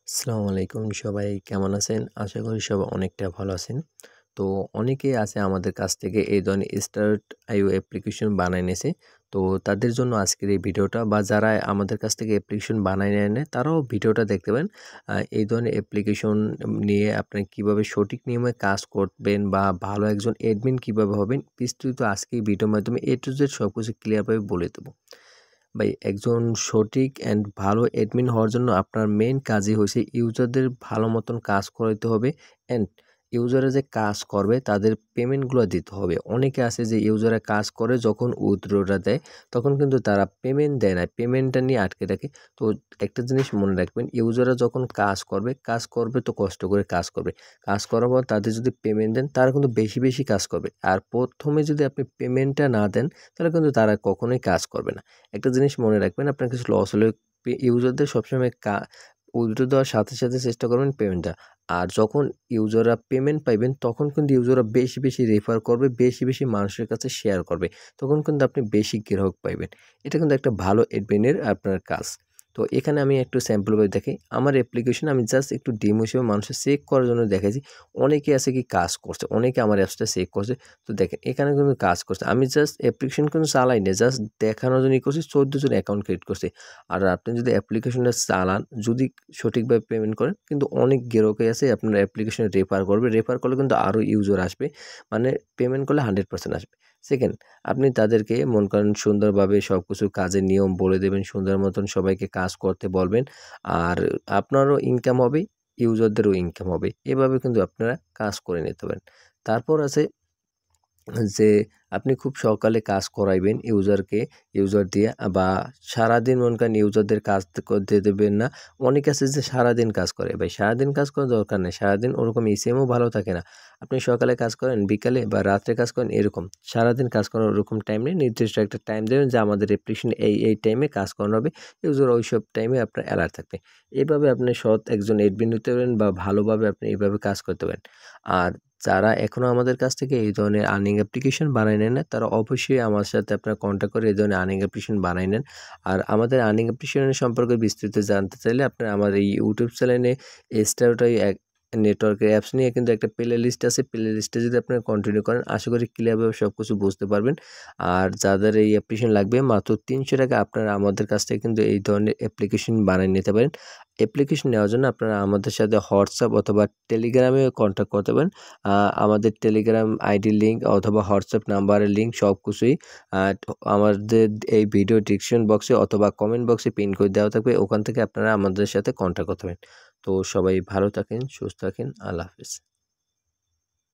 আসসালামু আলাইকুম, সবাই কেমন আছেন? আশা করি সবাই অনেকটা ভালো আছেন। তো অনেকেই আছে আমাদের কাছ থেকে এই ধরনের স্টার্ট.io অ্যাপ্লিকেশন বানায় নিয়েছে। তো তাদের জন্য আজকের এই ভিডিওটা, বা যারা আমাদের কাছ থেকে অ্যাপ্লিকেশন বানায় নেয় তারাও ভিডিওটা দেখতে পারেন। এই ধরনের অ্যাপ্লিকেশন নিয়ে আপনি কিভাবে সঠিক নিয়মে কাজ করবেন বা ভালো একজন অ্যাডমিন কিভাবে হবেন, বিস্তারিত আজকে এই ভিডিওর মাধ্যমে A to Z সবকিছু ক্লিয়ারভাবে বলে দেবো। ভাই, একজন সঠিক অ্যান্ড ভালো অ্যাডমিন হওয়ার জন্য আপনার মেইন কাজই হচ্ছে ইউজারদের ভালো মতন কাজ করাইতে হবে, অ্যান্ড ইউজারে যে কাজ করবে তাদের পেমেন্টগুলো দিতে হবে। অনেকে আছে যে ইউজারে কাজ করে, যখন উইথড্রটা দেয় তখন কিন্তু তারা পেমেন্ট দেয় না, পেমেন্টটা নিয়ে আটকে থাকে। তো একটা জিনিস মনে রাখবেন, ইউজাররা যখন কাজ করবে তো কষ্ট করে কাজ করবে। কাজ করার পর তাদের যদি পেমেন্ট দেন, তারা কিন্তু বেশি বেশি কাজ করবে। আর প্রথমে যদি আপনি পেমেন্টটা না দেন, তাহলে কিন্তু তারা কখনোই কাজ করবে না। একটা জিনিস মনে রাখবেন, আপনার কিছু লস হলে ইউজারদের সবসময় উইথড্র দেওয়ার সাথে সাথে চেষ্টা করবেন পেমেন্টটা। আর যখন ইউজাররা পেমেন্ট পাইবেন, তখন কিন্তু ইউজাররা বেশি বেশি রেফার করবে, বেশি বেশি মানুষের কাছে শেয়ার করবে, তখন কিন্তু আপনি বেশি গ্রাহক পাইবেন। এটা কিন্তু একটা ভালো অ্যাডমিনের আপনার কাজ। তো এখানে আমি একটু স্যাম্পল ভাবে দেখাই আমার অ্যাপ্লিকেশন। আমি জাস্ট একটু ডেমো হিসেবে মানুষের চেক করার জন্য দেখাইছি। অনেকে আছে কি কাজ করছে, অনেকে আমার অ্যাপসটা চেক করছে। তো দেখেন এখানে কিন্তু কাজ করছে। আমি জাস্ট অ্যাপ্লিকেশন কিন্তু চালাই না, জাস্ট দেখানোর জন্য করছি। 14 জন অ্যাকাউন্ট ক্রিয়েট করছে। আর আপনি যদি অ্যাপ্লিকেশনটা চালান, যদি সঠিকভাবে পেমেন্ট করেন, কিন্তু অনেক গ্রাহকই আছে আপনার অ্যাপ্লিকেশনে রেফার করবে। রেফার করলে কিন্তু আরও ইউজার আসবে, মানে পেমেন্ট করলে 100% আসবে। সেকেন্ড, আপনি তাদেরকে মনে করেন সুন্দরভাবে সব কিছু কাজের নিয়ম বলে দেবেন, সুন্দর মতন সবাইকে কাজ করতে বলবেন। আর আপনারও ইনকাম হবে, ইউজারদেরও ইনকাম হবে। এভাবে কিন্তু আপনারা কাজ করে নিতে পারেন। তারপর আছে যে আপনি খুব সকালে কাজ করাইবেন ইউজার দিয়ে, বা সারাদিন মনে করেন ইউজারদের কাজ করতে দেবেন না। অনেক আছে যে সারাদিন কাজ করে। ভাই, সারাদিন কাজ করার দরকার নেই। সারাদিন ওরকম ইসিএমও ভালো থাকে না। আপনি সকালে কাজ করেন, বিকালে বা রাত্রে কাজ করেন, এরকম সারাদিন কাজ করার ওরকম টাইম নেই। নির্দিষ্ট একটা টাইম দেবেন যে আমাদের অ্যাপ্লিকেশন এই টাইমে কাজ করানো হবে। ইউজার ওইসব টাইমে আপনার অ্যালার্ট থাকবে। এভাবে আপনি সৎ একজন অ্যাডমিন হতে পারেন, বা ভালোভাবে আপনি এইভাবে কাজ করতে পারেন। আর যারা এখনও আমাদের কাছ থেকে এই ধরনের আর্নিং অ্যাপ্লিকেশন বানায় নেন না, তারা অবশ্যই আমার সাথে আপনারা কন্ট্যাক্ট করে এই ধরনের আর্নিং অ্যাপ্লিকেশন বানায় নেন। আর আমাদের আর্নিং অ্যাপ্লিকেশনের সম্পর্কে বিস্তারিত জানতে চাইলে আপনারা আমার এই ইউটিউব চ্যানেলে স্টারটাই এক নেটওয়ার্কের অ্যাপস নিয়ে কিন্তু একটা প্লে লিস্ট আছে। প্লে লিস্টে যদি আপনারা কন্টিনিউ করেন, আশা করি ক্লিয়ারভাবে সব কিছু বুঝতে পারবেন। আর যাদের এই অ্যাপ্লিকেশন লাগবে, মাত্র 300 টাকা আপনারা আমাদের কাছ থেকে কিন্তু এই ধরনের অ্যাপ্লিকেশন বানিয়ে নিতে পারেন। অ্যাপ্লিকেশন নেওয়ার জন্য আপনারা আমাদের সাথে হোয়াটসঅ্যাপ অথবা টেলিগ্রামে কন্ট্যাক্ট করতে পারেন। আমাদের টেলিগ্রাম আইডির লিঙ্ক অথবা হোয়াটসঅ্যাপ নাম্বারের লিঙ্ক সব কিছুই আমাদের এই ভিডিও ডিসক্রিপশন বক্সে অথবা কমেন্ট বক্সে পিন করে দেওয়া থাকবে। ওখান থেকে আপনারা আমাদের সাথে কন্ট্যাক্ট করতে পারেন। তো সবাই ভালো থাকেন, সুস্থ থাকেন। আল্লাহ হাফেজ।